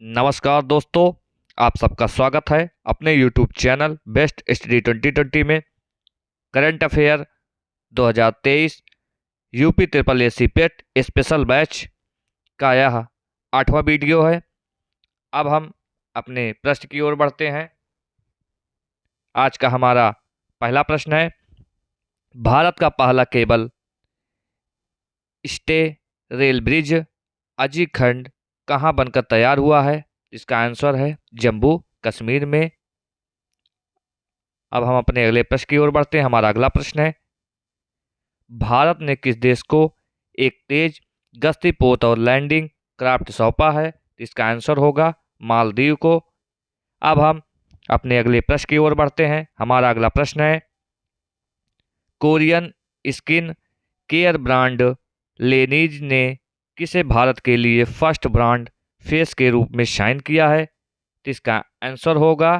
नमस्कार दोस्तों, आप सबका स्वागत है अपने YouTube चैनल बेस्ट स्टडी 2020 में। Current affair 2023 UP triple S C PET special batch का यह 8वां वीडियो है। अब हम अपने प्रश्न की ओर बढ़ते हैं। आज का हमारा पहला प्रश्न है, भारत का पहला केबल स्टे रेल ब्रिज अजी खंड कहाँ बनकर तैयार हुआ है? इसका आंसर है जम्मू कश्मीर में। अब हम अपने अगले प्रश्न की ओर बढ़ते हैं। हमारा अगला प्रश्न है, भारत ने किस देश को एक तेज गश्ती पोत और लैंडिंग क्राफ्ट सौंपा है? इसका आंसर होगा मालदीव को। अब हम अपने अगले प्रश्न की ओर बढ़ते हैं। हमारा अगला प्रश्न है, कोरियन स्किन केयर ब्रांड लेनीज ने किसे भारत के लिए फर्स्ट ब्रांड फेस के रूप में साइन किया है? इसका आंसर होगा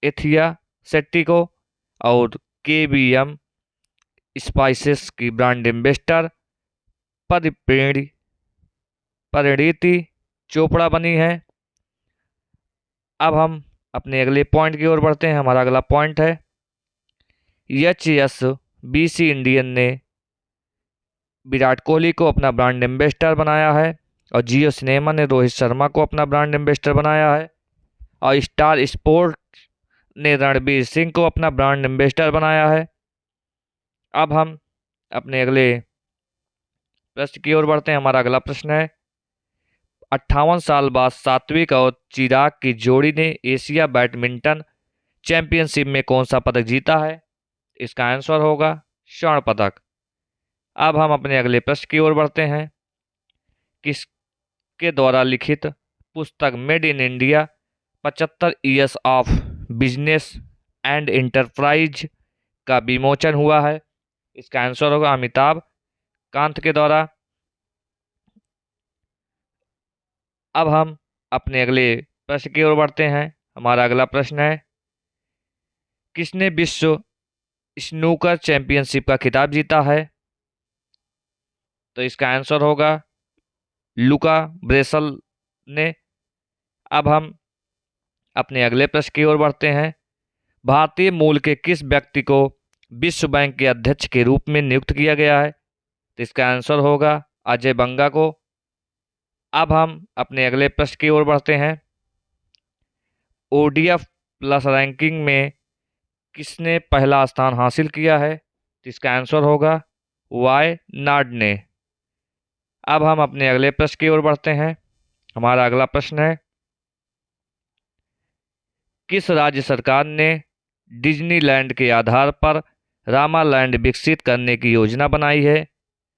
एथिया सेट्टी को। और केबीएम स्पाइसेस की ब्रांड एम्बेसडर परिणीति चोपड़ा बनी है। अब हम अपने अगले पॉइंट की ओर बढ़ते हैं। हमारा अगला पॉइंट है, HSBC इंडियन ने विराट कोहली को अपना ब्रांड एम्बेसडर बनाया है और जियो सिनेमा ने रोहित शर्मा को अपना ब्रांड एम्बेसडर बनाया है और स्टार स्पोर्ट ने रणवीर सिंह को अपना ब्रांड एम्बेसडर बनाया है। अब हम अपने अगले प्रश्न की ओर बढ़ते हैं। हमारा अगला प्रश्न है, 58 साल बाद सात्विक और चिराग की जोड़ी ने एशिया बैडमिंटन चैंपियनशिप में कौन सा पदक जीता है? इसका आंसर होगा स्वर्ण पदक। अब हम अपने अगले प्रश्न की ओर बढ़ते हैं, किसके द्वारा लिखित पुस्तक made in India 75 years of business and enterprise का विमोचन हुआ है? इसका आंसर होगा अमिताभ कांत के द्वारा। अब हम अपने अगले प्रश्न की ओर बढ़ते हैं। हमारा अगला प्रश्न है, किसने विश्व स्नूकर चैंपियनशिप का खिताब जीता है? तो इसका आंसर होगा लुका ब्रेसल ने। अब हम अपने अगले प्रश्न की ओर बढ़ते हैं, भारतीय मूल के किस व्यक्ति को विश्व बैंक के अध्यक्ष के रूप में नियुक्त किया गया है? तो इसका आंसर होगा अजय बंगा को। अब हम अपने अगले प्रश्न की ओर बढ़ते हैं, ओडीएफ प्लस रैंकिंग में किसने पहला स्थान हासिल किया है? तो इसका आंसर होगा वाई नाड ने। अब हम अपने अगले प्रश्न की ओर बढ़ते हैं। हमारा अगला प्रश्न है, किस राज्य सरकार ने डिज्नीलैंड के आधार पर रामालैंड विकसित करने की योजना बनाई है?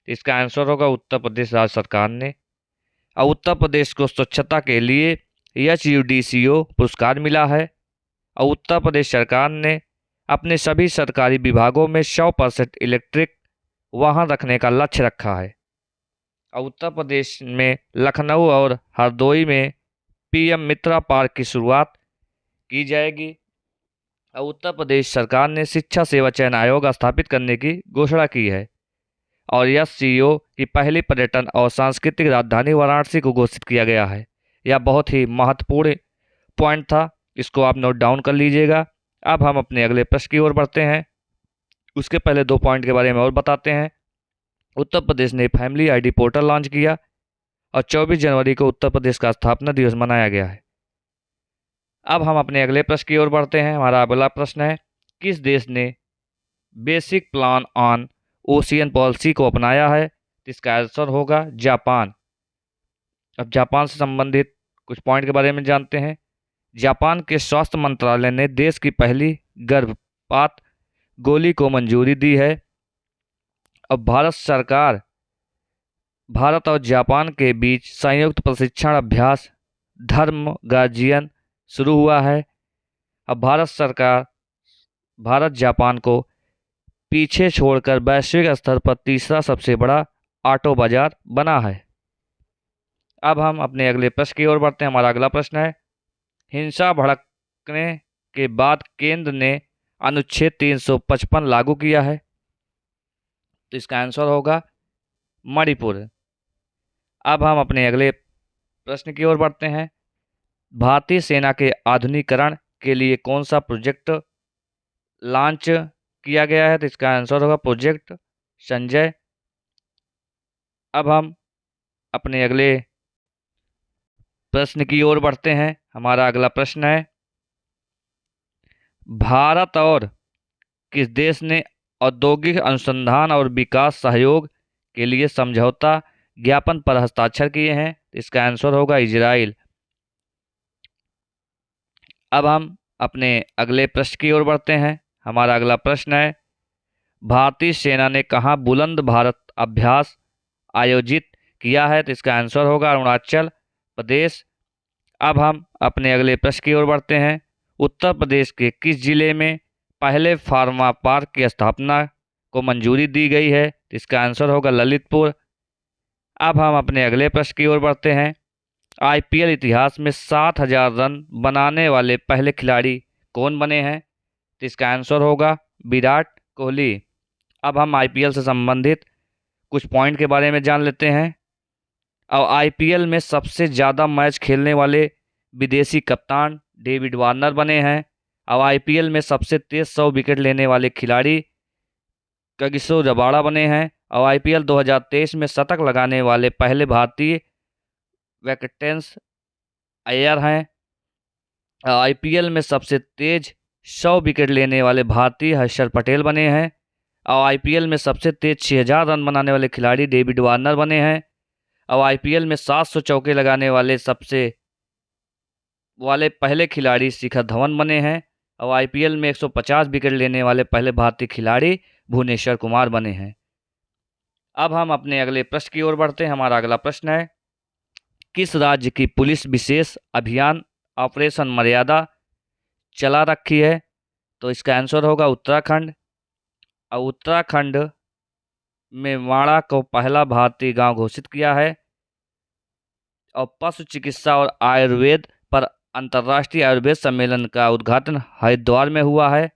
इसका आंसर होगा उत्तर प्रदेश राज्य सरकार ने। और उत्तर प्रदेश को स्वच्छता के लिए HUDCO पुरस्कार मिला है और उत्तर प्रदेश सरकार ने अपने सभी सरकारी विभागों में 100% इलेक्ट्रिक वाहन रखने का लक्ष्य रखा है। और उत्तर प्रदेश में लखनऊ और हरदोई में PM मित्रा पार्क की शुरुआत की जाएगी। और उत्तर प्रदेश सरकार ने शिक्षा सेवा चयन आयोग स्थापित करने की घोषणा की है और SCO की पहली पर्यटन और सांस्कृतिक राजधानी वाराणसी को घोषित किया गया है। यह बहुत ही महत्वपूर्ण पॉइंट था, इसको आप नोट डाउन कर लीजिएगा। अब हम अपने अगले प्रश्न की ओर बढ़ते हैं। उसके पहले 2 पॉइंट के बारे में और बताते हैं। उत्तर प्रदेश ने फैमिली ID पोर्टल लॉन्च किया और 24 जनवरी को उत्तर प्रदेश का स्थापना दिवस मनाया गया है। अब हम अपने अगले प्रश्न की ओर बढ़ते हैं। हमारा अगला प्रश्न है, किस देश ने basic plan on ocean policy को अपनाया है? इसका आंसर होगा जापान। अब जापान से संबंधित कुछ पॉइंट के बारे में जानते हैं। जापान के स्वास्थ्य मंत्रालय ने देश की पहली गर्भपात गोली को मंजूरी दी है। अब भारत और जापान के बीच संयुक्त प्रशिक्षण अभ्यास धर्म गार्जियन शुरू हुआ है। अब भारत जापान को पीछे छोड़कर वैश्विक स्तर पर तीसरा सबसे बड़ा ऑटो बाजार बना है। अब हम अपने अगले प्रश्न की ओर बढ़ते हैं। हमारा अगला प्रश्न है, हिंसा भड़कने के बाद केंद्र ने अनुच्छेद 355 लागू किया है? तो इसका आंसर होगा मणिपुर। अब हम अपने अगले प्रश्न की ओर बढ़ते हैं। भारतीय सेना के आधुनिकीकरण के लिए कौन सा प्रोजेक्ट लॉन्च किया गया है? तो इसका आंसर होगा प्रोजेक्ट संजय। अब हम अपने अगले प्रश्न की ओर बढ़ते हैं। हमारा अगला प्रश्न है, भारत और किस देश ने औद्योगिक अनुसंधान और विकास सहयोग के लिए समझौता ज्ञापन पर हस्ताक्षर किए हैं? इसका आंसर होगा इजराइल। अब हम अपने अगले प्रश्न की ओर बढ़ते हैं। हमारा अगला प्रश्न है, भारतीय सेना ने कहाँ बुलंद भारत अभ्यास आयोजित किया है? तो इसका आंसर होगा अरुणाचल प्रदेश। अब हम अपने अगले प्रश्न की ओर बढ़ते हैं। उत्तर प्रदेश के किस जिले में पहले फार्मा पार्क की स्थापना को मंजूरी दी गई है? तो इसका आंसर होगा ललितपुर। अब हम अपने अगले प्रश्न की ओर बढ़ते हैं। आईपीएल इतिहास में 7,000 रन बनाने वाले पहले खिलाड़ी कौन बने हैं? तो इसका आंसर होगा विराट कोहली। अब हम आईपीएल से संबंधित कुछ पॉइंट के बारे में जान लेते हैं। और आईपीएल में सबसे ज़्यादा मैच खेलने वाले विदेशी कप्तान डेविड वार्नर बने हैं। और आईपीएल में सबसे तेज 100 विकेट लेने वाले खिलाड़ी कागिसो रबाड़ा बने हैं। और आईपीएल 2023 में शतक लगाने वाले पहले भारतीय वेंकटेश अय्यर हैं। आईपीएल में सबसे तेज 100 विकेट लेने वाले भारतीय हर्षल पटेल बने हैं। और आईपीएल में सबसे तेज 6,000 रन बनाने वाले खिलाड़ी डेविड वार्नर बने हैं। और आईपीएल में 700 चौके लगाने वाले पहले खिलाड़ी शिखर धवन बने हैं। और आईपीएल में 150 विकेट लेने वाले पहले भारतीय खिलाड़ी भुवनेश्वर कुमार बने हैं। अब हम अपने अगले प्रश्न की ओर बढ़ते हैं। हमारा अगला प्रश्न है, किस राज्य की पुलिस विशेष अभियान ऑपरेशन मर्यादा चला रखी है? तो इसका आंसर होगा उत्तराखंड। और उत्तराखंड में वाड़ा को पहला भारतीय गांव घोषित किया है। और पशु चिकित्सा और आयुर्वेद पर अंतर्राष्ट्रीय आयुर्वेद सम्मेलन का उद्घाटन हरिद्वार में हुआ है।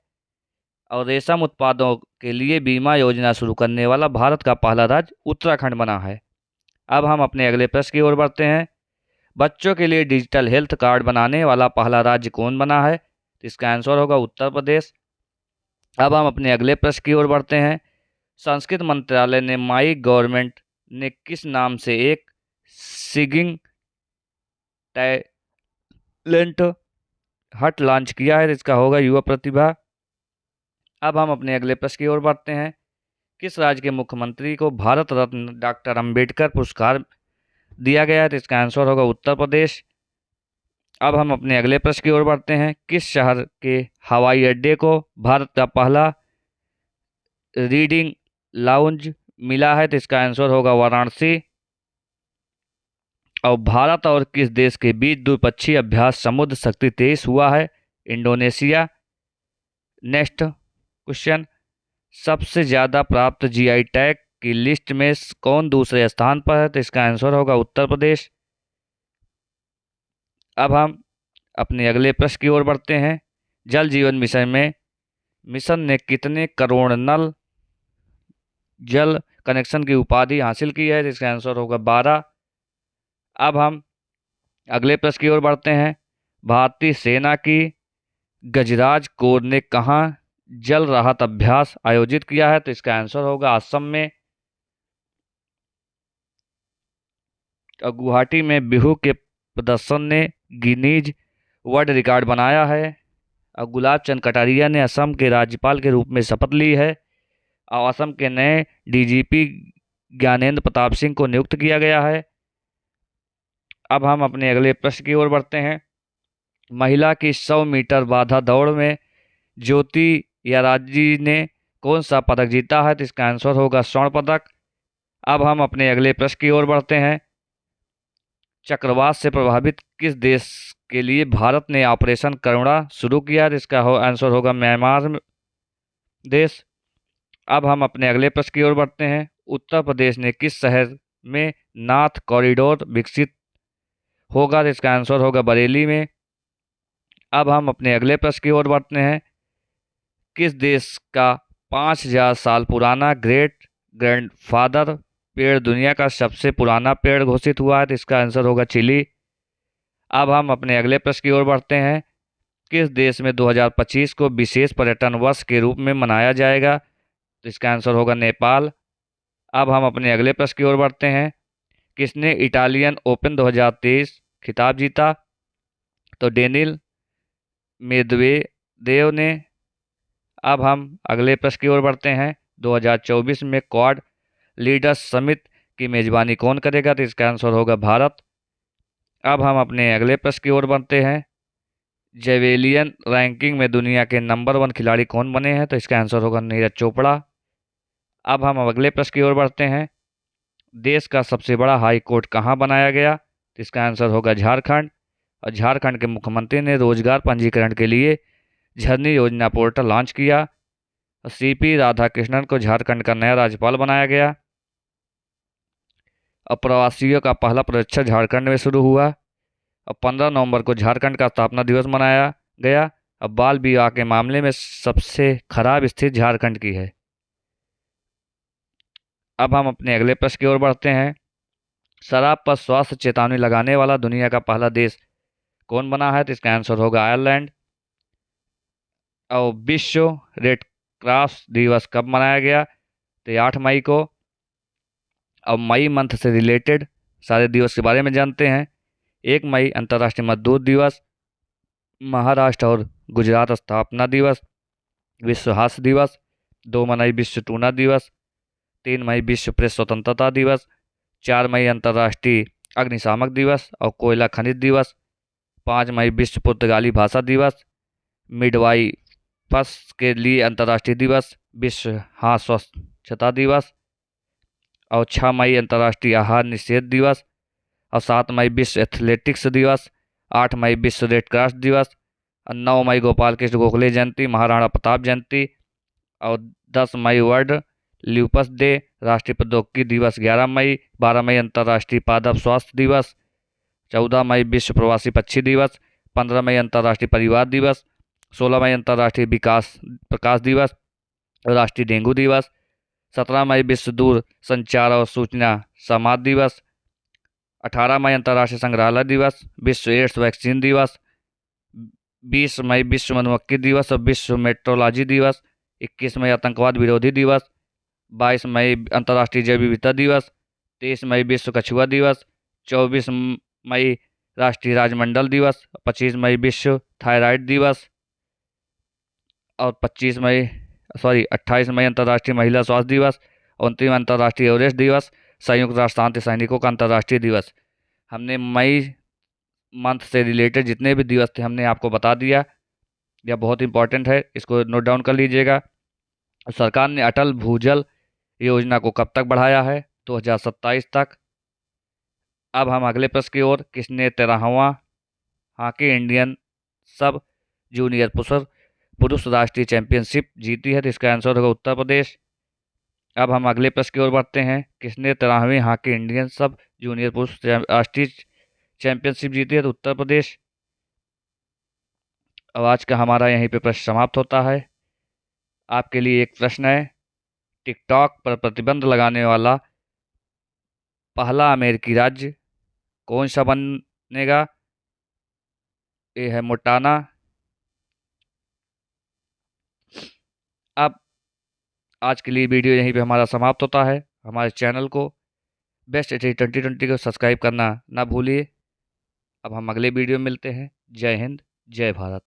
और रेशम उत्पादों के लिए बीमा योजना शुरू करने वाला भारत का पहला राज्य उत्तराखंड बना है। अब हम अपने अगले प्रश्न की ओर बढ़ते हैं। बच्चों के लिए डिजिटल हेल्थ कार्ड बनाने वाला पहला राज्य कौन बना है? तो इसका आंसर होगा उत्तर प्रदेश। अब हम अपने अगले प्रश्न की ओर बढ़ते हैं। संस्कृत मंत्रालय ने माई गवर्नमेंट ने किस नाम से एक सिंगिंग टैलेंट हट लॉन्च किया है? इसका होगा युवा प्रतिभा। अब हम अपने अगले प्रश्न की ओर बढ़ते हैं। किस राज्य के मुख्यमंत्री को भारत रत्न डॉक्टर अंबेडकर पुरस्कार दिया गया है? तो इसका आंसर होगा उत्तर प्रदेश। अब हम अपने अगले प्रश्न की ओर बढ़ते हैं। किस शहर के हवाई अड्डे को भारत का पहला रीडिंग लाउंज मिला है? तो इसका आंसर होगा वाराणसी। और भारत और किस देश के बीच द्विपक्षीय अभ्यास समुद्र शक्ति 23 हुआ है? इंडोनेशिया। नेक्स्ट क्वेश्चन, सबसे ज़्यादा प्राप्त जीआई टैग की लिस्ट में कौन दूसरे स्थान पर है? तो इसका आंसर होगा उत्तर प्रदेश। अब हम अपने अगले प्रश्न की ओर बढ़ते हैं। जल जीवन मिशन ने कितने करोड़ नल जल कनेक्शन की उपाधि हासिल की है? तो इसका आंसर होगा 12। अब हम अगले प्रश्न की ओर बढ़ते हैं। भारतीय सेना की गजराज कोर ने कहाँ जल राहत अभ्यास आयोजित किया है? तो इसका आंसर होगा असम में। और गुवाहाटी में बिहू के प्रदर्शन ने गिनीज वर्ल्ड रिकॉर्ड बनाया है। और गुलाब चंद कटारिया ने असम के राज्यपाल के रूप में शपथ ली है। और असम के नए डीजीपी ज्ञानेंद्र प्रताप सिंह को नियुक्त किया गया है। अब हम अपने अगले प्रश्न की ओर बढ़ते हैं। महिला की 100 मीटर बाधा दौड़ में ज्योति याराजी ने कौन सा पदक जीता है? तो इसका आंसर होगा स्वर्ण पदक। अब हम अपने अगले प्रश्न की ओर बढ़ते हैं। चक्रवात से प्रभावित किस देश के लिए भारत ने ऑपरेशन करुणा शुरू किया? तो इसका आंसर होगा म्यांमार देश। अब हम अपने अगले प्रश्न की ओर बढ़ते हैं। उत्तर प्रदेश ने किस शहर में नाथ कॉरिडोर विकसित होगा? तो इसका आंसर होगा बरेली में। अब हम अपने अगले प्रश्न की ओर बढ़ते हैं। किस देश का 5,000 साल पुराना ग्रेट ग्रैंडफादर पेड़ दुनिया का सबसे पुराना पेड़ घोषित हुआ है? तो इसका आंसर होगा चिली। अब हम अपने अगले प्रश्न की ओर बढ़ते हैं। किस देश में 2025 को विशेष पर्यटन वर्ष के रूप में मनाया जाएगा? तो इसका आंसर होगा नेपाल। अब हम अपने अगले प्रश्न की ओर बढ़ते हैं। किसने इटालियन ओपन 2023 खिताब जीता? तो डेनिल मेदवेदेव ने। अब हम अगले प्रश्न की ओर बढ़ते हैं। 2024 में क्वाड लीडर्स समिट की मेजबानी कौन करेगा? तो इसका आंसर होगा भारत। अब हम अपने अगले प्रश्न की ओर बढ़ते हैं। जेवेलियन रैंकिंग में दुनिया के नंबर 1 खिलाड़ी कौन बने हैं? तो इसका आंसर होगा नीरज चोपड़ा। अब हम अगले प्रश्न की ओर बढ़ते हैं। देश का सबसे बड़ा हाई कोर्ट कहाँ बनाया गया? तो इसका आंसर होगा झारखंड। और झारखंड के मुख्यमंत्री ने रोजगार पंजीकरण के लिए झरनी योजना पोर्टल लॉन्च किया। सीपी राधाकृष्णन को झारखंड का नया राज्यपाल बनाया गया। अब प्रवासियों का पहला प्रशिक्षण झारखंड में शुरू हुआ। अब 15 नवंबर को झारखंड का स्थापना दिवस मनाया गया। अब बाल विवाह के मामले में सबसे खराब स्थिति झारखंड की है। अब हम अपने अगले प्रश्न की ओर बढ़ते हैं। शराब पर स्वास्थ्य चेतावनी लगाने वाला दुनिया का पहला देश कौन बना है? तो इसका आंसर होगा आयरलैंड। और विश्व रेड क्रॉस दिवस कब मनाया गया? तो 8 मई को। अब मई मंथ से रिलेटेड सारे दिवस के बारे में जानते हैं। 1 मई अंतर्राष्ट्रीय मजदूर दिवस, महाराष्ट्र और गुजरात स्थापना दिवस, विश्व हास्य दिवस, 2 मई विश्व टूना दिवस, 3 मई विश्व प्रेस स्वतंत्रता दिवस, 4 मई अंतर्राष्ट्रीय अग्निशामक दिवस और कोयला खनिज दिवस, 5 मई विश्व पुर्तगाली भाषा दिवस, मिडवाइफर्स के लिए अंतर्राष्ट्रीय दिवस, विश्व हाथ स्वच्छता दिवस और 6 मई अंतर्राष्ट्रीय आहार निषेध दिवस और 7 मई विश्व एथलेटिक्स दिवस, 8 मई विश्व रेड क्रॉस दिवस और 9 मई गोपाल कृष्ण गोखले जयंती, महाराणा प्रताप जयंती और 10 मई वर्ल्ड ल्यूपस डे, राष्ट्रीय प्रौद्योगिकी दिवस 11 मई, 12 मई अंतर्राष्ट्रीय पादप स्वास्थ्य दिवस, 14 मई विश्व प्रवासी पक्षी दिवस, 15 मई अंतर्राष्ट्रीय परिवार दिवस, 16 मई अंतर्राष्ट्रीय विकास प्रकाश दिवस, राष्ट्रीय डेंगू दिवस, 17 मई विश्व दूर संचार और सूचना समाज दिवस, 18 मई अंतर्राष्ट्रीय संग्रहालय दिवस, विश्व एड्स वैक्सीन दिवस, 20 मई विश्व मधुमक्खी दिवस और विश्व मेट्रोलॉजी दिवस, 21 मई आतंकवाद विरोधी दिवस, 22 मई अंतर्राष्ट्रीय जैव विविधता दिवस, 23 मई विश्व कछुआ दिवस, 24 मई राष्ट्रीय राजमंडल दिवस, 25 मई विश्व थायराइड दिवस और 28 मई अंतर्राष्ट्रीय महिला स्वास्थ्य दिवस, 29 अंतर्राष्ट्रीय एवरेस्ट दिवस, संयुक्त राष्ट्र शांति सैनिकों का अंतर्राष्ट्रीय दिवस। हमने मई मंथ से रिलेटेड जितने भी दिवस थे हमने आपको बता दिया। यह बहुत इंपॉर्टेंट है, इसको नोट डाउन कर लीजिएगा। सरकार ने अटल भूजल योजना को कब तक बढ़ाया है? 2027 तक। अब हम अगले प्रश्न की ओर। किसने 13वां हॉकी इंडियन सब जूनियर पुरुष राष्ट्रीय चैंपियनशिप जीती है? तो इसका आंसर होगा उत्तर प्रदेश। अब हम अगले प्रश्न की ओर बढ़ते हैं। किसने 13वीं हॉकी इंडियन सब जूनियर पुरुष राष्ट्रीय चैंपियनशिप जीती है? तो उत्तर प्रदेश। अब आज का हमारा यहीं पे प्रश्न समाप्त होता है। आपके लिए एक प्रश्न है। टिकटॉक पर प्रतिबंध लगाने वाला पहला अमेरिकी राज्य कौन सा बनेगा? ये है मोंटाना। अब आज के लिए वीडियो यहीं पे हमारा समाप्त होता है। हमारे चैनल को बेस्ट 2020 को सब्सक्राइब करना ना भूलिए। अब हम अगले वीडियो में मिलते हैं। जय हिंद, जय भारत।